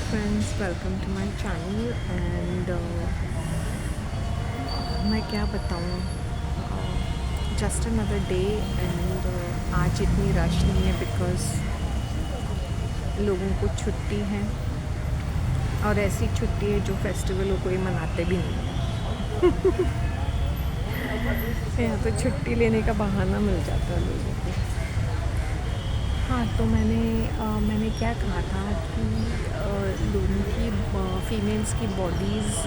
Friends, welcome to my channel and मैं क्या बताऊँ, जस्ट अनदर डे एंड आज इतनी रश नहीं है बिकॉज़ लोगों को छुट्टी है और ऐसी छुट्टी है जो फेस्टिवलों को ही मनाते भी नहीं हैं। यहाँ तो छुट्टी लेने का बहाना मिल जाता है लोगों को। हाँ, तो मैंने क्या कहा था कि लोगों की फीमेल्स की बॉडीज़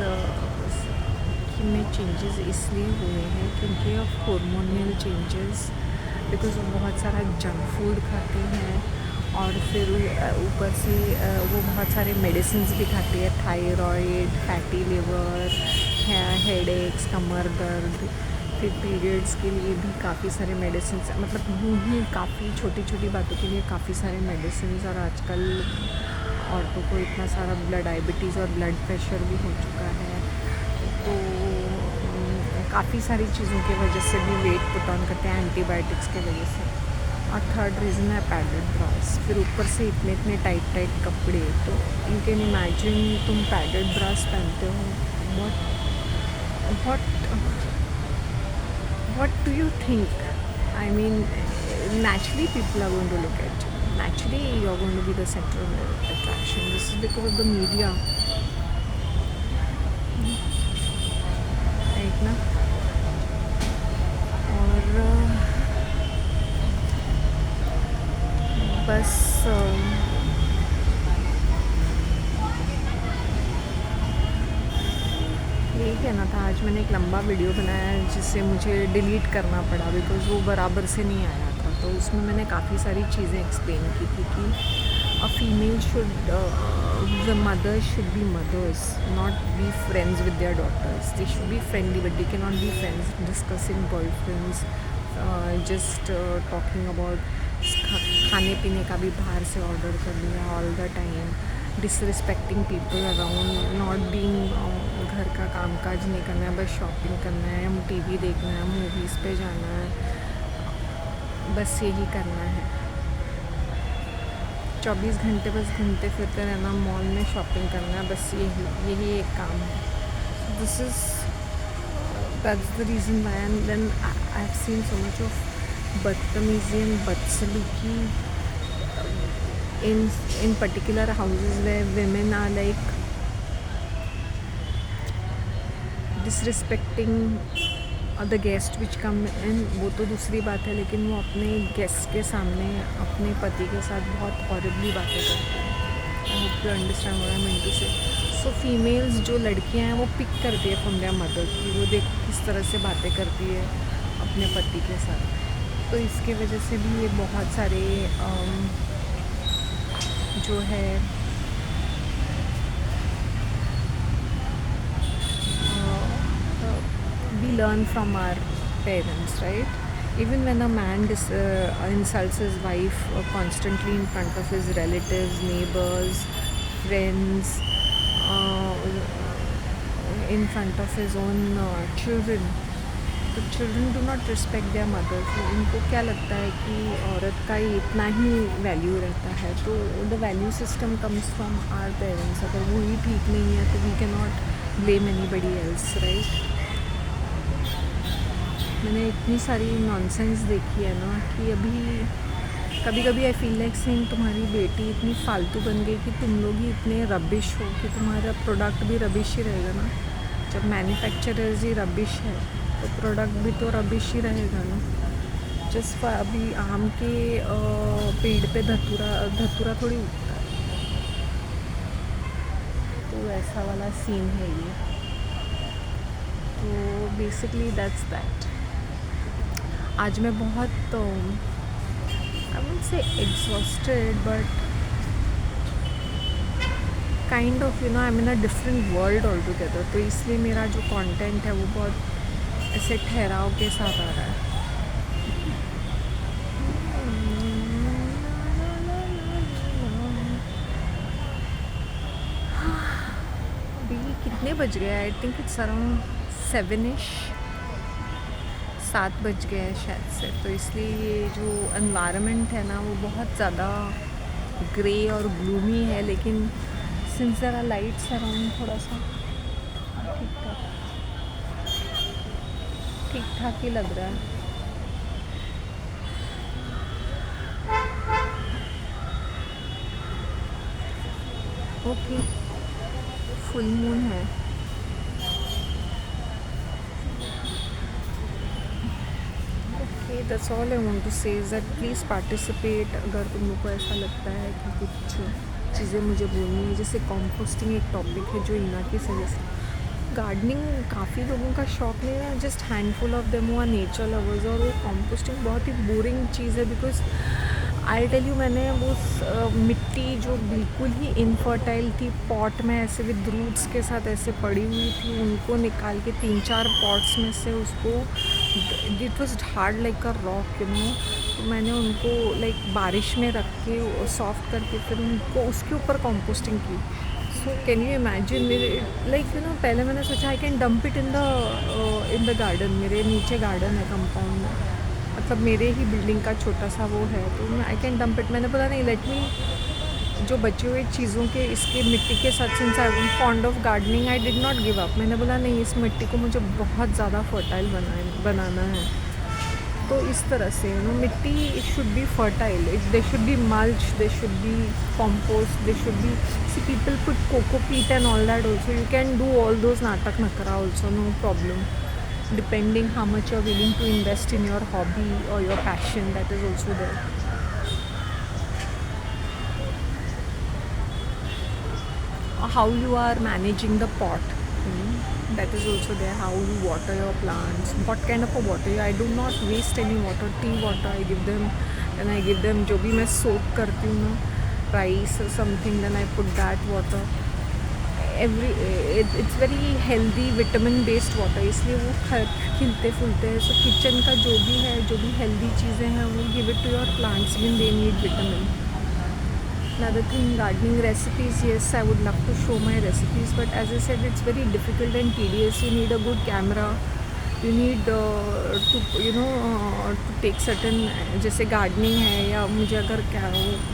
में चेंजेस इसलिए हुए हैं क्योंकि ऑफ हार्मोनल चेंजेस, बिकॉज वो बहुत सारा जंक फूड खाते हैं और फिर ऊपर से वो बहुत सारे मेडिसिन भी खाती है, थायराइड, फैटी लिवर, हेडेक्स, कमर दर्द, फिर पीरियड्स के लिए भी काफ़ी सारे मेडिसिन, मतलब यूँ ही काफ़ी छोटी छोटी बातों के लिए काफ़ी सारे मेडिसिन। और आजकल औरतों को इतना सारा डायबिटीज़ और ब्लड प्रेशर भी हो चुका है, तो काफ़ी सारी चीज़ों की वजह से भी वेट पुट ऑन करते हैं, एंटीबायोटिक्स की वजह से। और थर्ड रीज़न है पैडेड ब्रास, फिर ऊपर से इतने इतने टाइट टाइट कपड़े। तो यू कैन इमेजिन तुम पैडेड ब्रास पहनते हो, what do you think? I mean, naturally people are going to look at you. Naturally you're going to be the center of attraction. This is because of the media, right ना? और बस यही कहना था। आज मैंने एक लंबा वीडियो बनाया जिसे मुझे डिलीट करना पड़ा बिकॉज़ वो बराबर से नहीं आया था। तो उसमें मैंने काफ़ी सारी चीज़ें एक्सप्लेन की थी कि a female should, the mothers should be mothers, not be friends with their daughters. They should be friendly but they can not be friends discussing boyfriends, just talking about खाने पीने का भी बाहर से ऑर्डर कर लिया all the time, disrespecting people around, not being घर का कामकाज नहीं करना है, बस शॉपिंग करना है, हम टीवी देखना है, मूवीज़ पे जाना है, बस यही करना है। 24 घंटे बस घूमते फिरते रहना, मॉल में शॉपिंग करना है, बस यही एक काम है। This is that's the reason why. And then I have seen so much of बदतमीज़ी एंड बदसलूकी in particular houses where women are like disrespecting the guest which come in। वो तो दूसरी बात है, लेकिन वो अपने गेस्ट के सामने अपने पति के साथ बहुत हॉरिबली बातें करते हैं। I hope you understand what I mean to say. So females जो लड़कियां हैं वो पिक करती है फ्रॉम देयर मदर की, वो देखो किस तरह से बातें करती है अपने पति के साथ। तो इसकी वजह से भी ये बहुत सारे जो है we learn from our parents, right? Even when a man insults his wife constantly in front of his relatives, neighbors, friends, uh, in front of his own children, तो children do not respect there mother. तो उनको क्या लगता है कि औरत का ही इतना ही वैल्यू रहता है। तो the value system comes from our parents. अगर वो ही ठीक नहीं है तो we can not blame anybody else, right? मैंने इतनी सारी नॉनसेंस देखी है ना कि अभी कभी कभी आई फील लाइक सेइंग तुम्हारी बेटी इतनी फालतू बन गई कि तुम लोग ही इतने रबिश हो कि तुम्हारा प्रोडक्ट भी रबिश ही रहेगा ना। जब मैन्युफैक्चरर्स ही रबिश है तो प्रोडक्ट भी तो रबिश ही रहेगा ना। जस्ट अभी आम के पेड़ पे धतूरा थोड़ी उगता है, तो ऐसा वाला सीन है ये। तो बेसिकली दैट्स दैट। आज मैं बहुत I would say exhausted but kind of I am in a different world all together. तो इसलिए मेरा जो कंटेंट है वो बहुत ऐसे ठहराव के साथ आ रहा है। अभी कितने बज गए? I think it's around 7ish, 7 बज गए हैं शायद से। तो इसलिए ये जो एनवायरनमेंट है ना वो बहुत ज़्यादा ग्रे और ग्लूमी है, लेकिन since there are lights around थोड़ा सा ठीक ठाक ठीक ठाक ही लग रहा है. ओके, फुल मून है. Okay, that's all I want to say is that please participate अगर तुम लोग को ऐसा लगता है कि कुछ चीज़ें मुझे बोलनी है. जैसे कंपोस्टिंग एक टॉपिक है जो इना की सजेस्ट. गार्डनिंग काफ़ी लोगों का शौक नहीं है, जस्ट हैंडफुल ऑफ देम हुआ नेचर लवर्स. और वो कंपोस्टिंग बहुत ही बोरिंग चीज़ है बिकॉज आई टेल यू, मैंने वो मिट्टी जो बिल्कुल ही इनफर्टाइल थी पॉट में ऐसे विद रूट्स के साथ ऐसे पड़ी हुई थी, उनको निकाल के 3-4 पॉट्स में से उसको it was hard like a rock you know. तो मैंने उनको लाइक बारिश में रख के सॉफ्ट करके फिर उनको उसके ऊपर कंपोस्टिंग की. सो कैन यू इमेजिन मेरे लाइक यू नो, पहले मैंने सोचा I can dump it in the garden. मेरे नीचे गार्डन है कंपाउंड में, मतलब मेरे ही बिल्डिंग का छोटा सा वो है, तो आई कैन डंप इट. मैंने बोला नहीं, लेट मी जो बचे हुए चीज़ों के इसके मिट्टी के साथ, since I am fond of gardening I did not give up. मैंने बोला नहीं, इस मिट्टी को मुझे बहुत ज़्यादा फर्टाइल बनाना है. तो इस तरह से यू नो, मिट्टी should be fertile, they should B mulch, they should B compost, they should be, see people put coco peat and all that also. You can do all those natak nakara also, no problem, depending how much you're willing to invest in your hobby or your passion, that is also there. How you are managing the pot, that is also there. How you water your plants, what kind of a water. I do not waste any water. Tea water I give them, and I give them जो भी मैं soak करती हूँ ना, rice or something, then I put that water. It's very healthy vitamin based water, इसलिए वो खिलते फूलते हैं. सो किचन का जो भी है, जो भी हेल्दी चीज़ें हैं, वो give it to your plants when they need vitamin. Another thing, gardening recipes, yes, I would love to show my recipes, but as I said, it's very difficult and tedious. You need a good camera, you need to you know to take certain, जैसे gardening है या मुझे अगर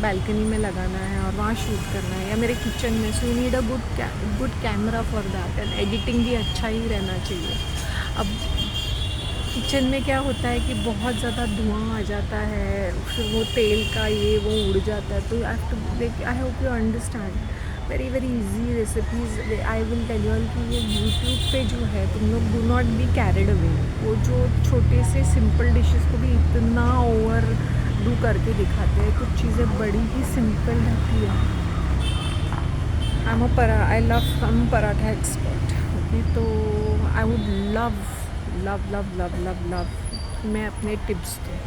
balcony में लगाना है और वहाँ शूट करना है या मेरे किचन में, so you need a good camera for that. And editing भी अच्छा ही रहना चाहिए. अब किचन में क्या होता है कि बहुत ज़्यादा धुआं आ जाता है, फिर वो तेल का ये वो उड़ जाता है. तो I hope you understand. Very very easy recipes I will tell you all कि ये यूट्यूब पे जो है, तुम लोग do not be carried away. वो जो छोटे से सिंपल डिशेस को भी इतना ओवर डू करके दिखाते हैं. कुछ चीज़ें बड़ी ही सिंपल रहती है. I am paratha expert. Okay, तो I would love love love love love love मैं अपने टिप्स दूँ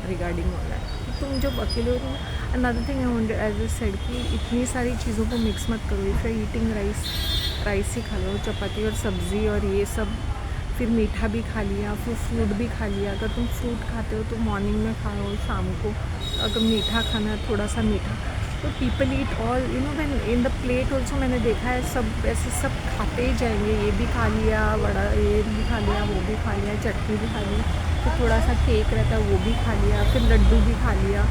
रिगार्डिंग ऑल दैट. तुम जब अकेले हो, another thing I want as a said कि इतनी सारी चीज़ों को मिक्स मत करो. इफ़ यू ईटिंग राइस ही खा लो, चपाती और सब्ज़ी और ये सब, फिर मीठा भी खा लिया, फिर फ्रूट भी खा लिया. अगर तुम फ्रूट खाते हो तो मॉर्निंग में खाओ, शाम को अगर मीठा खाना है थोड़ा सा मीठा. तो people eat all you know when in the plate also. मैंने देखा है सब ऐसे सब खाते ही जाएंगे. ये भी खा लिया, बड़ा ये भी खा लिया, वो भी खा लिया, चटनी भी खा ली, फिर थोड़ा सा केक रहता है वो भी खा लिया, फिर लड्डू भी खा लिया.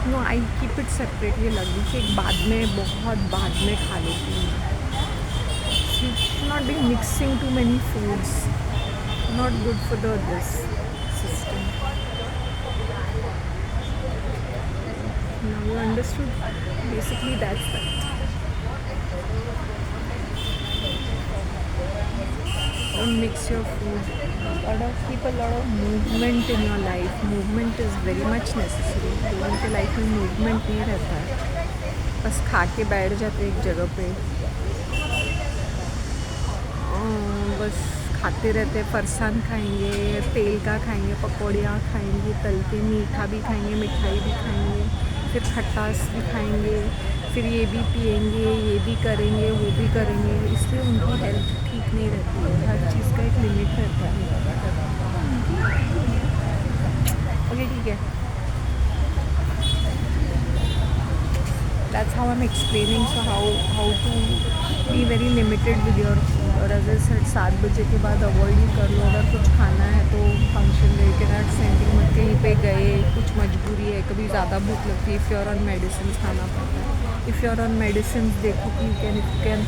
No, I keep it separate. ये लड्डू के बाद में बहुत बाद में खा लेती हूँ. You should not be mixing two many foods, not good for the this system. Now you understood. Basically that's that. Don't mix your food. Keep a lot of movement in your life. Movement is very much necessary. लोगों के life में movement नहीं रहता है, बस खा के बैठ जाते एक जगह पे, बस खाते रहते. फरसान खाएंगे, तेल का खाएंगे, पकौड़ियाँ खाएंगे तल के, मीठा भी खाएंगे, मिठाई भी खाएंगे, फिर खटास भी खाएंगे, फिर ये भी पिएंगे, ये भी करेंगे, वो भी करेंगे. इसलिए उनकी हेल्थ ठीक नहीं रहती है. हर चीज़ का एक लिमिट रहता है. ओके, ठीक है. That's how I'm explaining. So how to be very limited with your food. और अगर सेट 7 बजे के बाद अवॉइड ही कर लो। अगर कुछ खाना है तो फंक्शन गए के नॉट सेंडिंग मत, कहीं पे गए, कुछ मजबूरी है, कभी ज़्यादा भूख लगती है, if you are on medicine खाना पड़ता है। If you are on medicine देखो कि you can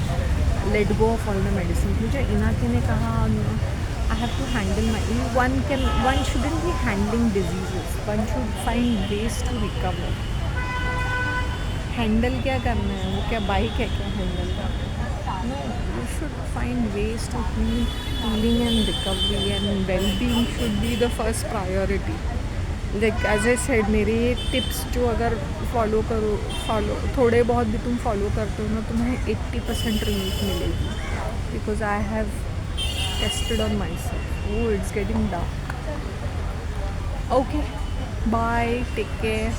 let go of all the medicine. मुझे इनाके ने कहा I have to handle my one shouldn't be handling diseases, one should find ways to recover. Handle क्या करना है, वो क्या बाइक है क्या हैंडल करना? No, you should find ways to healing and recovery and wellbeing should be the first priority. Like as a said, मेरे tips जो अगर फॉलो थोड़े बहुत भी तुम फॉलो करते हो ना, तुम्हें 80% रिलीफ मिलेगी, because I have tested on myself. Oh, it's getting dark. Okay, bye, take care.